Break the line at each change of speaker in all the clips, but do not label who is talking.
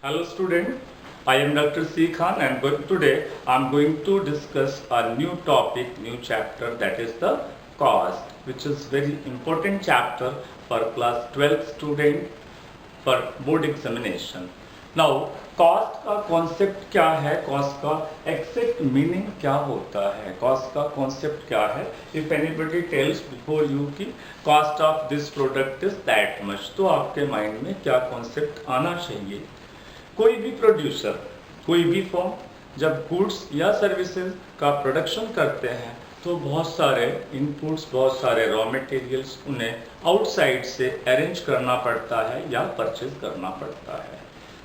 Hello student, I am Dr. C. Khan and today I am going to discuss a new topic, new chapter, that is the cost, which is very important chapter for class 12 student for board examination. Now cost का concept क्या है, cost का exact meaning क्या होता है, cost का concept क्या है. If anybody tells before you कि cost of this product is that much, तो आपके mind में क्या concept आना चाहिए. कोई भी प्रोड्यूसर, कोई भी फर्म जब गुड्स या सर्विसेज का प्रोडक्शन करते हैं तो बहुत सारे इनपुट्स, बहुत सारे रॉ मटेरियल्स उन्हें आउटसाइड से अरेंज करना पड़ता है या परचेज करना पड़ता है.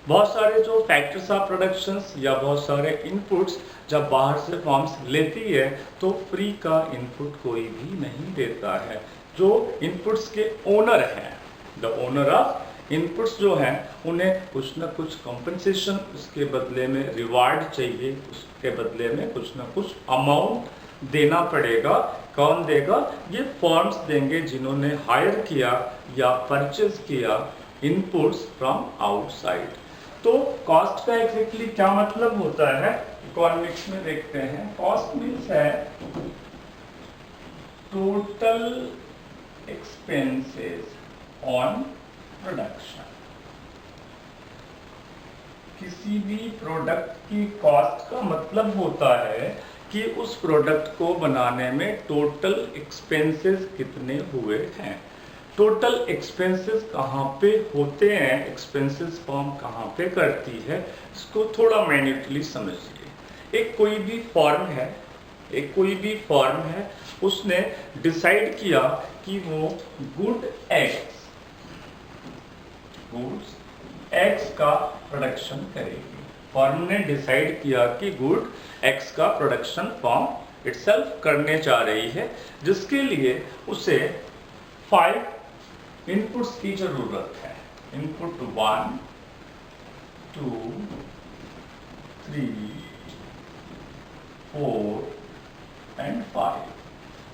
बहुत सारे जो फैक्टर्स ऑफ प्रोडक्शंस या बहुत सारे इनपुट्स जब बाहर से फर्म्स लेती है तो फ्री का इनपुट कोई भी नहीं देता है. जो इनपुट्स के ओनर हैं, द ओनर ऑफ इनपुट्स जो हैं, उन्हें कुछ ना कुछ कंपनसेशन, उसके बदले में रिवार्ड चाहिए, उसके बदले में कुछ ना कुछ अमाउंट देना पड़ेगा. कौन देगा? ये फर्म्स देंगे जिन्होंने हायर किया या परचेज किया इनपुट्स फ्रॉम आउटसाइड. तो कॉस्ट का एग्जैक्टली क्या मतलब होता है, इकोनॉमिक्स में देखते हैं. कॉस्ट मीन्स है टोटल एक्सपेंसेस ऑन प्रोडक्शन. किसी भी प्रोडक्ट की कॉस्ट का मतलब होता है कि उस प्रोडक्ट को बनाने में टोटल एक्सपेंसेस कितने हुए हैं. टोटल एक्सपेंसेस कहाँ पे होते हैं, एक्सपेंसेस फर्म कहाँ पे करती है, इसको थोड़ा मैन्युटली समझिए. एक कोई भी फर्म है, उसने डिसाइड किया कि वो गुड्स X का प्रोडक्शन करेगी. फर्म ने डिसाइड किया कि गुड X का प्रोडक्शन फर्म इटसेल्फ करने जा रही है, जिसके लिए उसे 5 इनपुट्स की जरूरत है. Input 1, 2, 3, 4 and 5.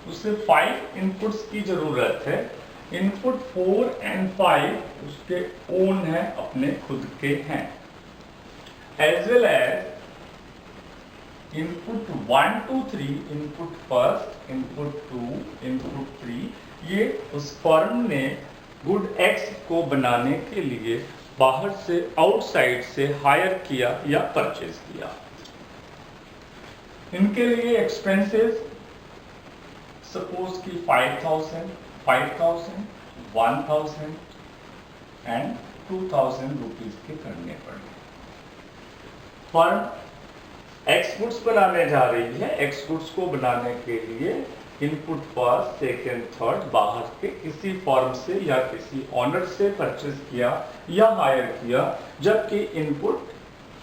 उसे 5 इनपुट्स की जरूरत है. इनपुट 4 एंड 5 उसके ओन है, अपने खुद के हैं. As well as input 1 2 3, input first, input 2, input 3, ये उस फर्म ने गुड X को बनाने के लिए बाहर से, आउटसाइड से हायर किया या परचेज किया. इनके लिए एक्सपेंसेस सपोज की 5,000, 1,000 एंड 2,000 रुपीज के करने पड़े. फर्म एक्स गुड्स बनाने जा रही है. एक्स गुड्स को बनाने के लिए इनपुट फर्स्ट, सेकेंड, थर्ड बाहर के किसी फर्म से या किसी ऑनर से परचेज किया या हायर किया, जबकि इनपुट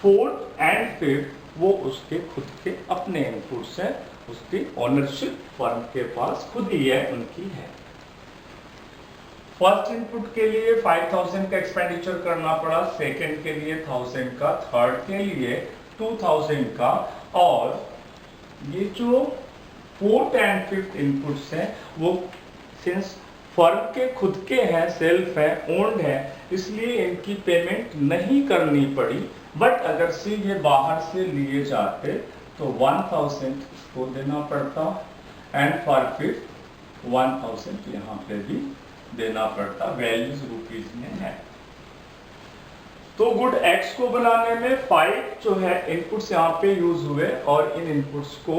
4 एंड 5 वो उसके खुद के अपने इनपुट्स हैं. उसकी ओनरशिप फर्म के पास खुद ही है, उनकी है. फर्स्ट इनपुट के लिए 5,000 का एक्सपेंडिचर करना पड़ा, सेकंड के लिए 1,000 का, थर्ड के लिए 2,000 का, और ये जो 4th एंड 5th इनपुट्स हैं वो सिंस फर्म के खुद के हैं, सेल्फ है, ओन्ड है, इसलिए इनकी पेमेंट नहीं करनी पड़ी. बट अगर से ये बाहर से लिए जाते तो 1,000 इसको देना पड़ता एंड फॉर 5th 1,000 यहाँ पे भी देना पड़ता. वैल्यूज रुपीज में है. तो गुड X को बनाने में 5 जो है इनपुट्स यहाँ पे यूज हुए, और इन इनपुट्स को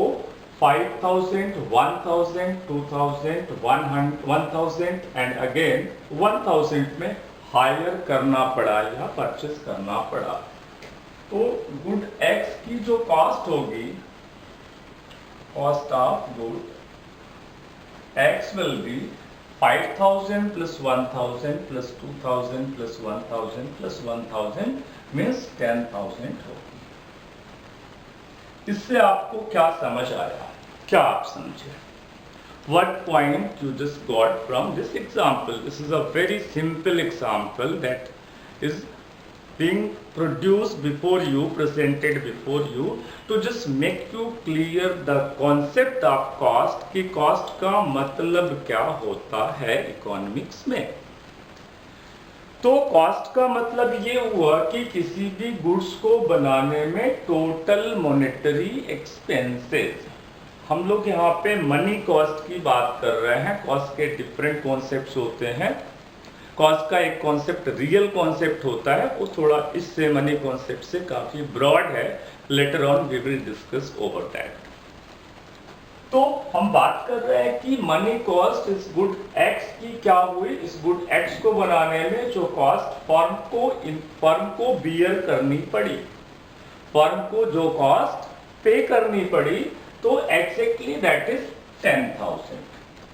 5,000, 1,000, 2,000, 1,000 एंड अगेन 1,000 में हायर करना पड़ा या परचेज करना पड़ा. तो गुड X की जो कॉस्ट होगी, cost of good X will be 5,000 plus 1,000 plus 2,000 plus 1,000 plus 1,000 means 10,000 होगी. इससे आपको क्या समझ आया, क्या आप समझे? What point you just got from this example? This is a very simple example that is being produced before you, presented before you, to just make you clear the concept of cost, कि cost का मतलब क्या होता है economics में. तो cost का मतलब ये हुआ कि किसी भी गुड्स को बनाने में टोटल मॉनेटरी एक्सपेंसेस। हम लोग यहाँ पे मनी कॉस्ट की बात कर रहे हैं। कॉस्ट के डिफरेंट कॉन्सेप्ट्स होते हैं। कॉस्ट का एक कॉन्सेप्ट रियल कॉन्सेप्ट होता है, वो थोड़ा इससे मनी कॉन्सेप्ट से काफी ब्रॉड है। Later on we will discuss over that. तो हम बात कर रहे हैं कि मनी कॉस्ट इस गुड एक्स की क्या हुई। इस गुड एक्स को बनाने में जो कॉस्ट फर्म को बियर करनी पड़ी, फर्म को जो कॉस्ट पे करनी पड़ी, तो एग्जैक्टली दैट इज 10,000।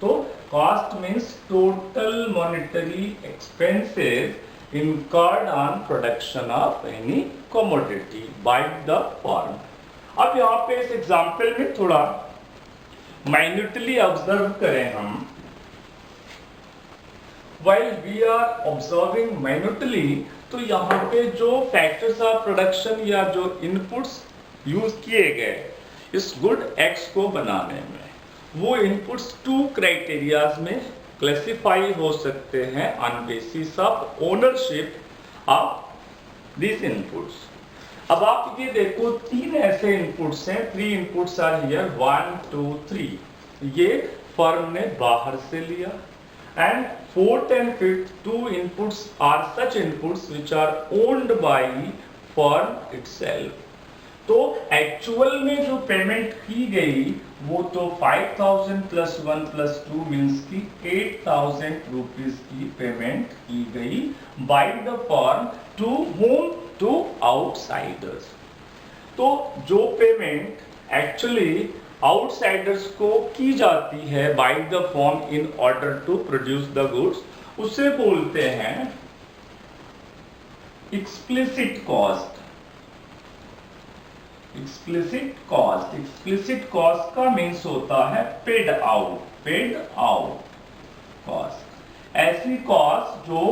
तो cost means total monetary expenses incurred on production of any commodity by the firm। अब यहाँ पे इस एग्जाम्पल में थोड़ा माइन्यूटली ऑब्जर्व करें हम। while we are observing minutely, तो यहाँ पे जो फैक्टर्स ऑफ प्रोडक्शन या जो इनपुट्स यूज किए गए इस गुड एक्स को बनाने में, वो इनपुट्स 2 क्राइटेरियाज में क्लासिफाई हो सकते हैं on basis of ownership of this inputs. अब आप ये देखो 3 ऐसे इनपुट्स हैं। 3 इनपुट्स आर हियर, 1 2 3। ये फर्म ने बाहर से लिया। And 4th and 5th 2 inputs are such inputs which are owned by firm itself। तो एक्चुअल में जो पेमेंट की गई वो तो 5,000 प्लस 1 प्लस 2 मीन्स की 8,000 रुपीज की पेमेंट की गई by the firm to home, to outsiders. तो जो पेमेंट एक्चुअली आउटसाइडर्स को की जाती है by the firm in order to produce the goods, उसे बोलते हैं explicit cost. Explicit cost, explicit cost का मीन्स होता है पेड आउट कॉस्ट। ऐसी कॉस्ट जो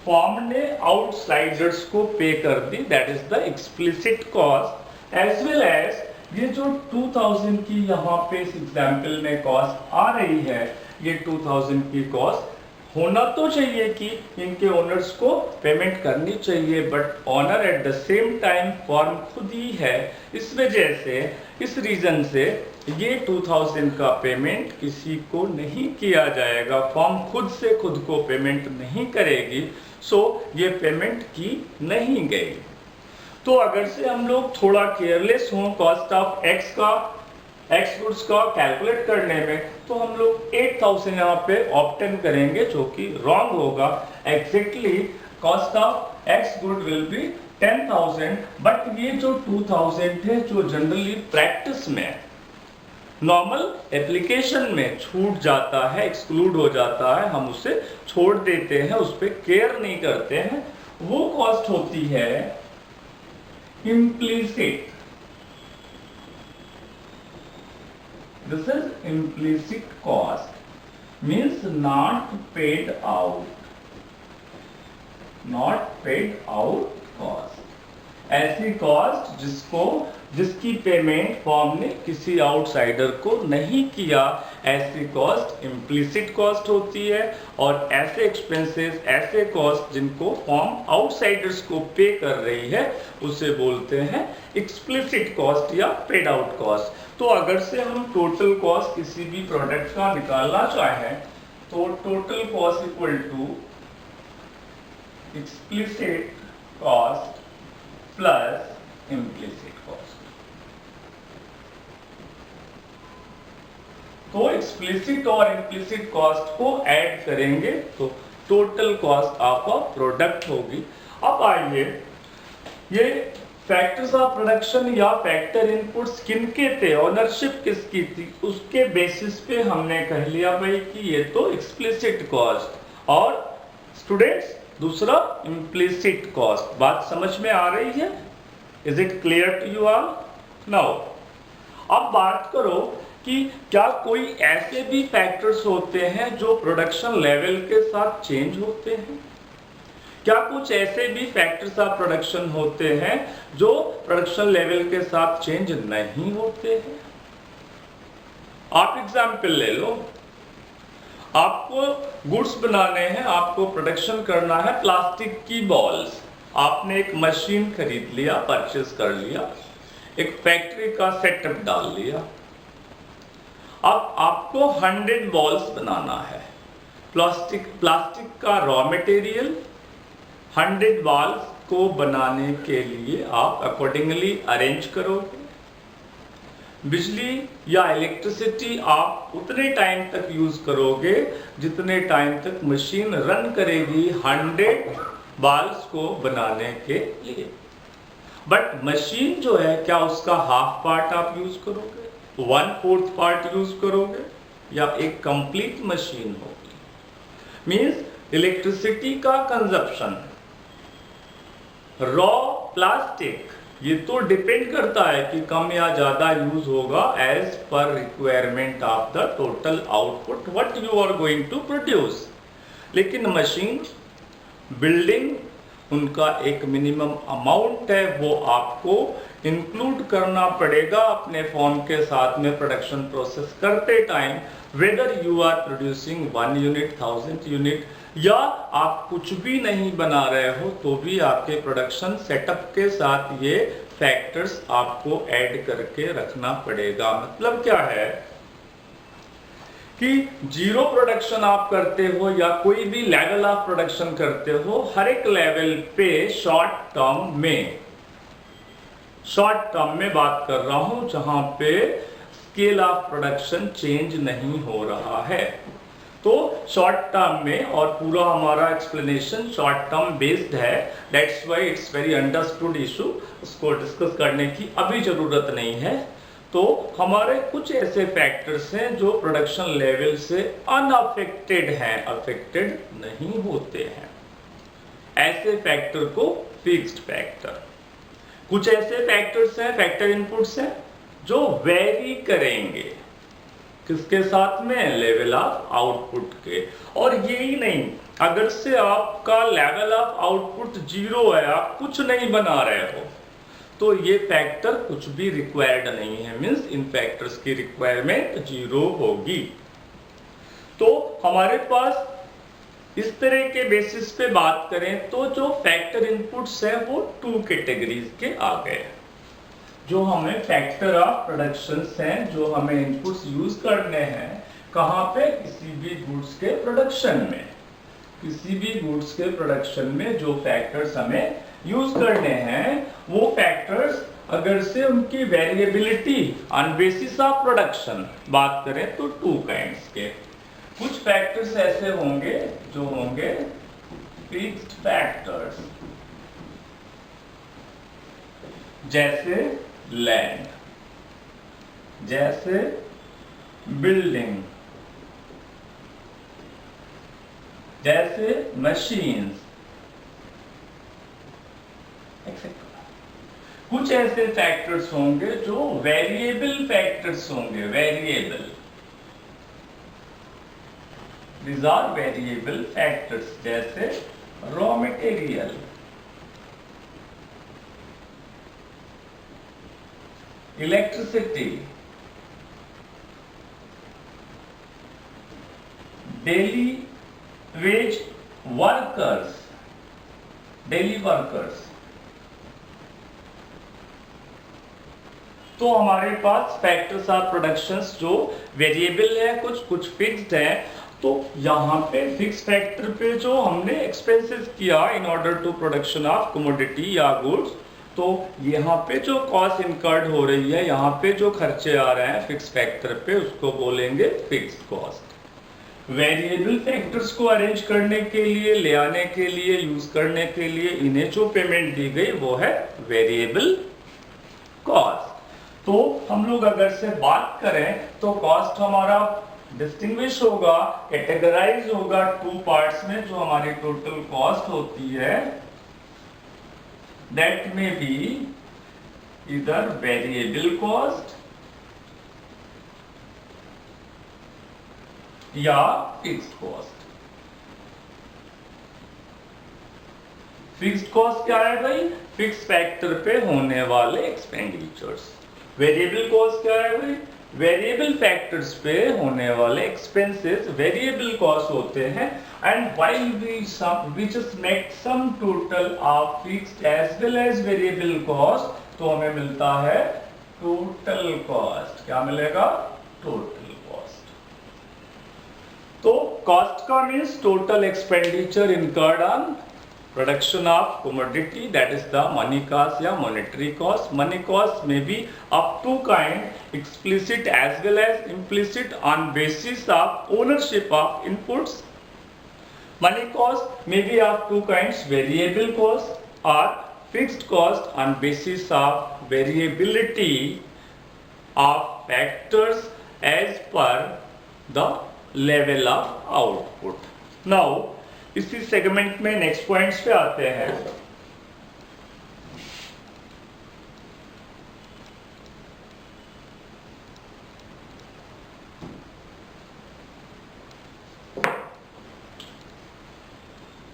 फर्म ने आउटसाइडर्स को पे कर दी, that is the explicit cost. As well as ये जो 2000 की यहाँ पे इस एग्जाम्पल में कॉस्ट आ रही है, ये 2000 की कॉस्ट होना तो चाहिए कि इनके ओनर्स को पेमेंट करनी चाहिए, but owner at the same time firm खुद ही है। इस वजह से, इस रीजन से ये 2000 का पेमेंट किसी को नहीं किया जाएगा। फर्म खुद से खुद को पेमेंट नहीं करेगी, सो ये पेमेंट की नहीं गई। तो अगर से हम लोग थोड़ा केयरलेस हों कॉस्ट ऑफ एक्स गुड्स का कैलकुलेट करने में, तो हम लोग 8,000 यहाँ पे ऑप्टेन करेंगे, जो कि रॉन्ग होगा। Exactly cost of x good will be 10,000, but ये जो 2000 है जो जनरली प्रैक्टिस में, नॉर्मल एप्लीकेशन में छूट जाता है, एक्सक्लूड हो जाता है, हम उसे छोड़ देते हैं, उस पर केयर नहीं करते हैं, वो कॉस्ट होती है implicit। This is implicit cost, means not paid out cost। ऐसी कॉस्ट जिसकी पेमेंट फर्म ने किसी आउटसाइडर को नहीं किया, ऐसी कॉस्ट इम्प्लिसिट कॉस्ट होती है। और ऐसे एक्सपेंसेस, ऐसे कॉस्ट जिनको फर्म आउटसाइडर्स को पे कर रही है, उसे बोलते हैं एक्सप्लिसिट कॉस्ट या पेड आउट कॉस्ट। तो अगर से हम टोटल कॉस्ट किसी भी प्रोडक्ट का निकालना चाहें, तो total cost equal to explicit cost plus implicit cost. तो एक्सप्लिसिट और इम्प्लिसिट कॉस्ट को ऐड करेंगे तो total cost of a product होगी। अब आइए, ये फैक्टर्स ऑफ प्रोडक्शन या फैक्टर इनपुट्स किनके थे, ओनरशिप किसकी थी, उसके बेसिस पे हमने कह लिया भाई कि ये तो एक्सप्लिसिट कॉस्ट और स्टूडेंट्स दूसरा इम्प्लिसिट कॉस्ट। बात समझ में आ रही है? Is it clear to you all? Now अब बात करो कि क्या कोई ऐसे भी फैक्टर्स होते हैं जो प्रोडक्शन लेवल के साथ चेंज होते हैं? क्या कुछ ऐसे भी फैक्टर्स ऑफ प्रोडक्शन होते हैं जो प्रोडक्शन लेवल के साथ चेंज नहीं होते हैं? आप एग्जाम्पल ले लो। आपको गुड्स बनाने हैं, आपको प्रोडक्शन करना है प्लास्टिक की बॉल्स। आपने एक मशीन खरीद लिया, परचेज कर लिया, एक फैक्ट्री का सेटअप डाल लिया। अब आपको 100 बॉल्स बनाना है। प्लास्टिक का रॉ मटेरियल 100 बॉल्स को बनाने के लिए आप अकॉर्डिंगली अरेंज करोगे। बिजली या इलेक्ट्रिसिटी आप उतने टाइम तक यूज करोगे जितने टाइम तक मशीन रन करेगी 100 बॉल्स को बनाने के लिए। बट मशीन जो है, क्या उसका हाफ पार्ट आप यूज करोगे, 1/4 पार्ट यूज करोगे, या एक कंप्लीट मशीन होगी? मींस इलेक्ट्रिसिटी का कंजप्शन, रॉ प्लास्टिक, ये तो डिपेंड करता है कि कम या ज्यादा यूज होगा एज पर requirement of the total output what you are going to produce. लेकिन मशीन, बिल्डिंग, उनका एक मिनिमम अमाउंट है, वो आपको इंक्लूड करना पड़ेगा अपने फॉर्म के साथ में प्रोडक्शन प्रोसेस करते time. Whether you are producing 1 unit, 1000 unit, या आप कुछ भी नहीं बना रहे हो तो भी आपके प्रोडक्शन सेटअप के साथ ये फैक्टर्स आपको ऐड करके रखना पड़ेगा। मतलब क्या है कि जीरो प्रोडक्शन आप करते हो या कोई भी लेवल ऑफ प्रोडक्शन करते हो, हर एक लेवल पे शॉर्ट टर्म में बात कर रहा हूं, जहां पे स्केल ऑफ प्रोडक्शन चेंज नहीं हो रहा है। तो शॉर्ट टर्म में, और पूरा हमारा एक्सप्लेनेशन शॉर्ट टर्म बेस्ड है, that's why it's very understood issue, उसको डिस्कस करने की अभी जरूरत नहीं है। तो हमारे कुछ ऐसे फैक्टर्स हैं जो प्रोडक्शन लेवल से अनअफेक्टेड हैं, अफेक्टेड नहीं होते हैं। ऐसे फैक्टर को फिक्स्ड फैक्टर। कुछ ऐसे फैक्टर्स हैं, फैक्टर इनपुट्स हैं, जो वेरी करेंगे, किसके साथ में, लेवल ऑफ आउटपुट के। और यही नहीं, अगर से आपका लेवल ऑफ आउटपुट 0 है, आप कुछ नहीं बना रहे हो, तो ये फैक्टर कुछ भी रिक्वायर्ड नहीं है, मींस इन फैक्टर्स की रिक्वायरमेंट 0 होगी। तो हमारे पास इस तरह के बेसिस पे बात करें तो जो फैक्टर इनपुट्स है वो 2 कैटेगरीज के आ गए। जो हमें फैक्टर ऑफ प्रोडक्शन हैं, जो हमें इनपुट्स यूज करने हैं, कहाँ पे, किसी भी गुड्स के प्रोडक्शन में। किसी भी गुड्स के प्रोडक्शन में जो फैक्टर्स हमें यूज करने हैं, वो फैक्टर्स अगर से उनकी variability on basis of production बात करें तो 2 काइंड्स के। कुछ फैक्टर्स ऐसे होंगे जो होंगे फिक्स्ड फैक्टर्स, जैसे लैंड, जैसे बिल्डिंग, जैसे मशीन्स, एक्सेट्रा। कुछ ऐसे फैक्टर्स होंगे जो वेरिएबल फैक्टर्स होंगे, variable, these are variable factors, जैसे raw material, electricity, daily veg workers, daily workers. तो हमारे पास फैक्टर्स ऑफ प्रोडक्शंस जो वेरिएबल है, कुछ फिक्स्ड है। तो यहाँ पे फिक्स फैक्टर पे जो हमने एक्सपेंसेस किया in order to production of commodity या गुड्स, तो यहाँ पे जो कॉस्ट इनकर्ड हो रही है, यहाँ पे जो खर्चे आ रहे हैं फिक्स फैक्टर पे, उसको बोलेंगे फिक्स्ड कॉस्ट। वेरिएबल फैक्टर्स को अरेंज करने के लिए, ले आने के लिए, यूज करने के लिए इन्हें जो पेमेंट दी गई वो है वेरिएबल कॉस्ट। तो हम लोग अगर से बात करें तो कॉस्ट हमारा डिस्टिंग्विश होगा, कैटेगराइज होगा 2 पार्ट्स में। जो हमारी टोटल कॉस्ट होती है, दैट में बी इधर वेरिएबल कॉस्ट या फिक्स्ड कॉस्ट। फिक्स्ड कॉस्ट क्या है भाई, फिक्स फैक्टर पे होने वाले एक्सपेंडिचर्स। वेरिएबल कॉस्ट क्या है भाई, वेरिएबल फैक्टर्स पे होने वाले एक्सपेंसेस वेरिएबल कॉस्ट होते हैं, and while we just make some total of fixed as well as variable cost, तो हमें मिलता है टोटल कॉस्ट। क्या मिलेगा? Total cost. तो कॉस्ट का means total expenditure incurred on production of commodity, that is the money cost या monetary cost. Money cost may be of two kind, explicit as well as implicit on basis of ownership of inputs. Money cost may be of two kinds, variable cost or fixed cost on basis of variability of factors as per the level of output. Now इसी segment में next points पे आते हैं।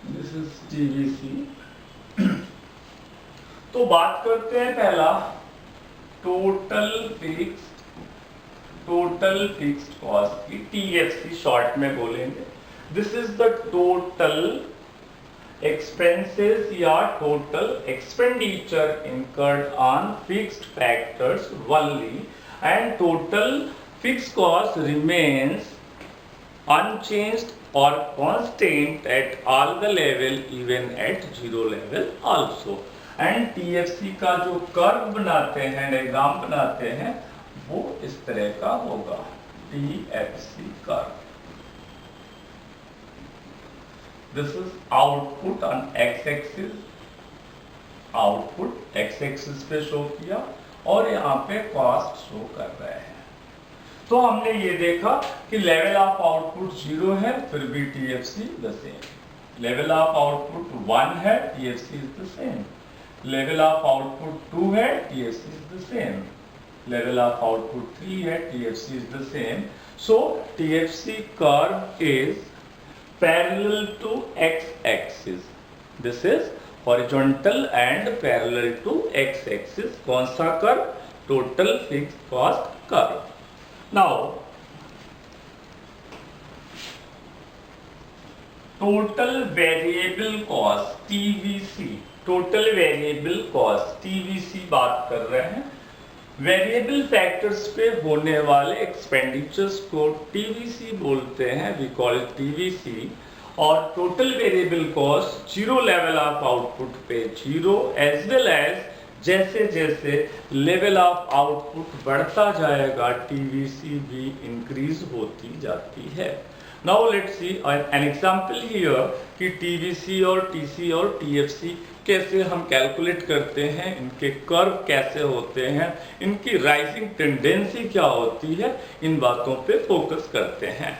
This is TVC. तो बात करते हैं पहला टोटल फिक्स्ड कॉस्ट की, टीएफसी शॉर्ट में बोलेंगे। This is the total expenses या total expenditure incurred on fixed factors only, and total fixed cost remains unchanged or constant at all the level, even at zero level also. And TFC का जो curve बनाते हैं, diagram बनाते हैं, वो इस तरह का होगा, TFC curve. This is output on x-axis, output x-axis पे शो किया, और यहाँ पे कॉस्ट शो कर रहे हैं। तो हमने ये देखा कि लेवल ऑफ आउटपुट 0 है, फिर भी TFC the same. Level of output 1 है, TFC is the same. Level of output 2 है, TFC is the same. Level of output 3 है, TFC is the same. So TFC curve is parallel to x-axis. This is horizontal and parallel to x-axis. कौन सा curve? Total fixed cost curve. Now, total variable cost TVC. Total variable cost TVC बात कर रहे हैं। Variable factors पे होने वाले expenditures को टीवीसी बोलते हैं, वी कॉल इट टीवीसी। और total variable cost zero level of output पे जीरो, एज वेल एज जैसे जैसे लेवल ऑफ आउटपुट बढ़ता जाएगा टीवीसी भी इंक्रीज होती जाती है। Now let's see an example here कि टीवीसी और टीसी और टीएफसी कैसे हम कैलकुलेट करते हैं, इनके कर्व कैसे होते हैं, इनकी राइजिंग टेंडेंसी क्या होती है, इन बातों पे फोकस करते हैं।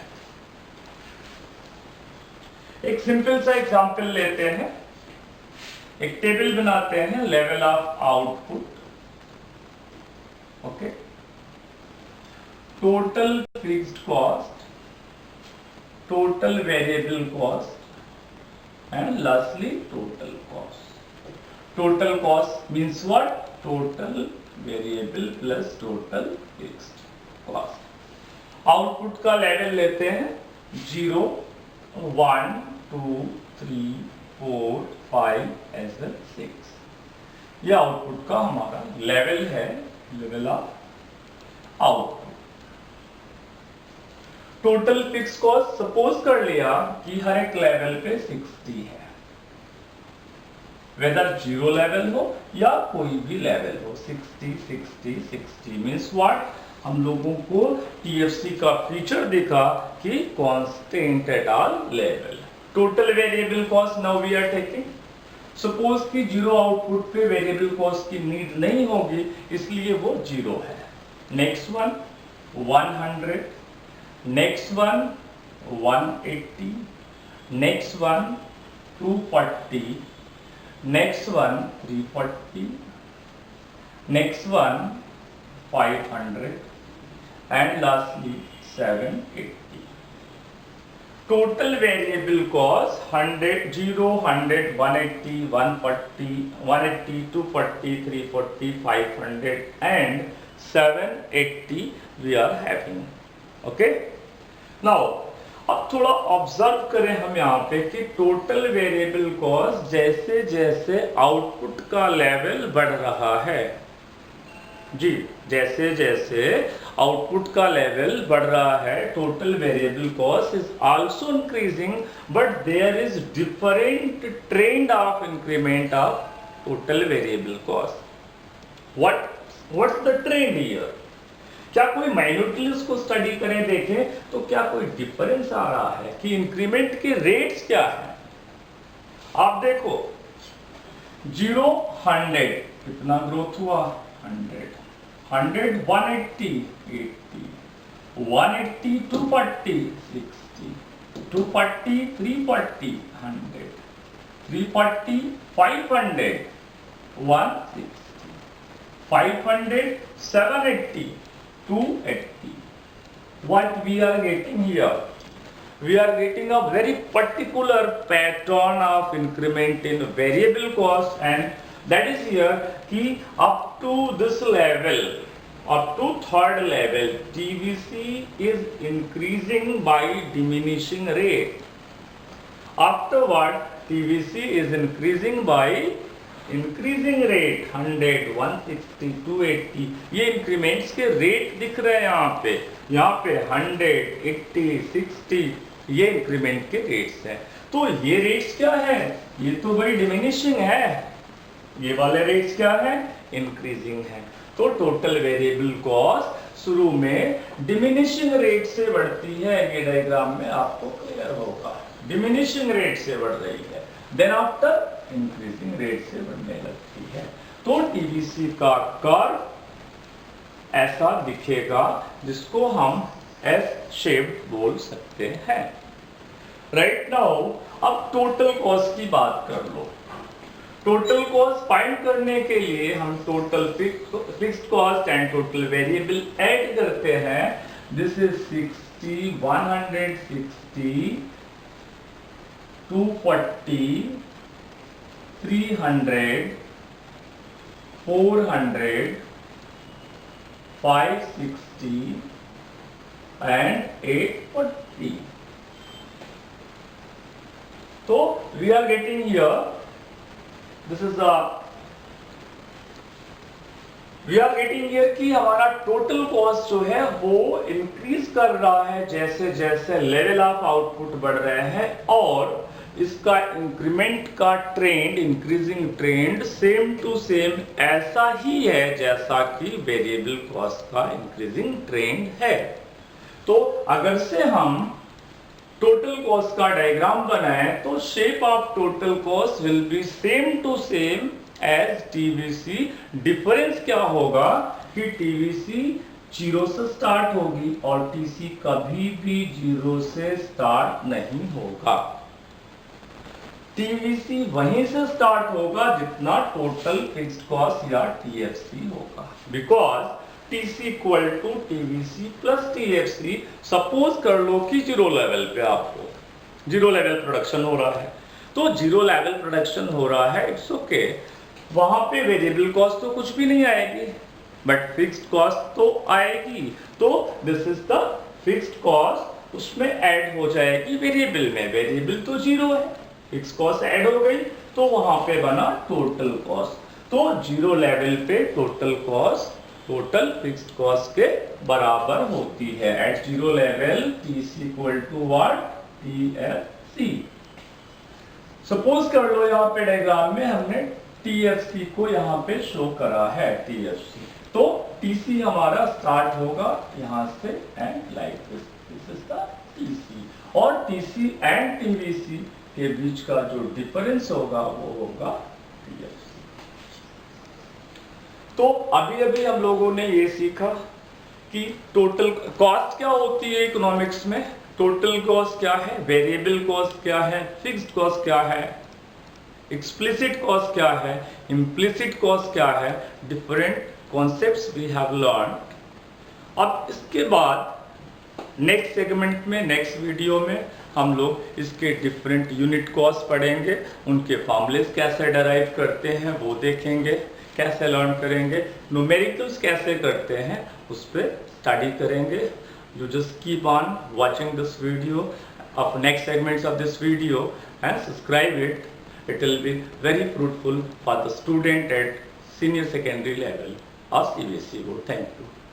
एक सिंपल सा एग्जांपल लेते हैं, एक टेबल बनाते हैं, level of output, okay, total fixed cost, total variable cost and lastly total cost. Total cost means what? Total variable plus total fixed cost. Output का लेवल लेते हैं 0, 1, 2, 3, 4, 5 एज वेल 6। यह आउटपुट का हमारा लेवल है, level of output. Total fix cost suppose कर लिया कि हर एक लेवल पे 60 है, वेदर जीरो लेवल हो या कोई भी लेवल हो, 60 60 60 मीन्स व्हाट? हम लोगों को टीएफसी का फीचर दिखा कि constant at all level. Total variable cost now we are taking, suppose कि जीरो आउटपुट पे वेरिएबल कॉस्ट की नीड नहीं होगी, इसलिए वो जीरो है। Next one 100, next one 180, next one 240, next one 340, next one 500 and lastly 780. Total variable cost 100, 0, 100, 180, 140, 180, 240, 340, 500 and 780 we are having. Okay, now अब थोड़ा ऑब्जर्व करें हम यहाँ पे कि टोटल वेरिएबल कॉस्ट जैसे जैसे आउटपुट का लेवल बढ़ रहा है जी, जैसे जैसे आउटपुट का लेवल बढ़ रहा है total variable cost is also increasing, but there is different trend of increment of total variable cost. What's the trend here? क्या कोई माइन्यूटली उसको स्टडी करें, देखें तो क्या कोई डिफरेंस आ रहा है कि इंक्रीमेंट के रेट्स क्या है? आप देखो 0 100 कितना ग्रोथ हुआ, 100 180 80 180 240 60 240 340 100 340 500 160 500 780 280. What we are getting here? We are getting a very particular pattern of increment in variable cost, and that is here कि up to this level, up to third level, TVC is increasing by diminishing rate. Afterward, TVC is increasing by increasing rate 100 160 280. ये increments के rate दिख रहे हैं यहाँ पे 100 80 60 ये increment के रेट्स हैं. तो ये रेट्स क्या है? ये तो भाई डिमिनिशिंग है. ये वाले रेट्स क्या है? इंक्रीजिंग है. तो टोटल वेरिएबल कॉस्ट शुरू में डिमिनिशिंग रेट से बढ़ती है. ये डायग्राम में आपको क्लियर होगा, डिमिनिशिंग रेट से बढ़ रही है, देन आफ्टर इंक्रीजिंग रेट से बढ़ने लगती है. तो टीवीसी का कर्व ऐसा दिखेगा जिसको हम एस शेप्ड बोल सकते हैं. राइट नाउ अब टोटल कॉस्ट की बात कर लो. टोटल कॉस्ट फाइंड करने के लिए हम total fixed cost and total variable add करते हैं. This is 60 160 240 300 400 560 and 840. So we are getting here, this is the we are getting here कि हमारा टोटल कॉस्ट जो है वो इंक्रीज कर रहा है जैसे जैसे लेवल ऑफ आउटपुट बढ़ रहे हैं, और इसका इंक्रीमेंट का trend, increasing trend same to same ऐसा ही है जैसा कि वेरिएबल कॉस्ट का इंक्रीजिंग ट्रेंड है. तो अगर से हम टोटल कॉस्ट का डायग्राम बनाएं तो shape of total cost will be same to same as TVC. Difference क्या होगा कि टीवीसी 0 से स्टार्ट होगी और टीसी कभी भी 0 से स्टार्ट नहीं होगा. टीवीसी वहीं से स्टार्ट होगा जितना टोटल फिक्स्ड कॉस्ट या टीएफसी होगा, because TC equal to TVC plus TFC. Suppose कर लो कि 0 लेवल पे आपको 0 लेवल प्रोडक्शन हो रहा है, तो 0 लेवल प्रोडक्शन हो रहा है, इट्स ओके. वहां पे वेरिएबल कॉस्ट तो कुछ भी नहीं आएगी, बट फिक्स्ड कॉस्ट तो आएगी. तो this is the fixed cost, उसमें ऐड हो जाएगी वेरिएबल में. वेरिएबल तो 0 है, फिक्स कॉस्ट ऐड हो गई तो वहां पे बना टोटल कॉस्ट. तो 0 लेवल पे total cost total fixed cost के बराबर होती है. At 0 level TC equal to what? TFC. Suppose कर लो यहाँ पे डायग्राम में हमने टीएफसी को यहाँ पे शो करा है. टीएफसी तो टीसी हमारा स्टार्ट होगा यहाँ से and like this is the TC, और टीसी एंड टीवीसी के बीच का जो डिफरेंस होगा वो होगा टीएफसी. तो अभी अभी हम लोगों ने ये सीखा कि टोटल कॉस्ट क्या होती है इकोनॉमिक्स में. टोटल कॉस्ट क्या है, वेरिएबल कॉस्ट क्या है, फिक्स्ड कॉस्ट क्या है, एक्सप्लिसिट कॉस्ट क्या है, इम्प्लिसिट कॉस्ट क्या है. Different concepts we have learn. अब इसके बाद नेक्स्ट सेगमेंट में, नेक्स्ट वीडियो में हम लोग इसके डिफरेंट यूनिट कॉस्ट पढ़ेंगे, उनके फॉर्मूलेस कैसे डराइव करते हैं वो देखेंगे. कैसे लर्न करेंगे, न्यूमेरिकल्स कैसे करते हैं उस पर स्टडी करेंगे. You just keep on watching this video of next segments of this video and subscribe it. It will be very fruitful for the student at senior secondary level of CBSE board. Thank you.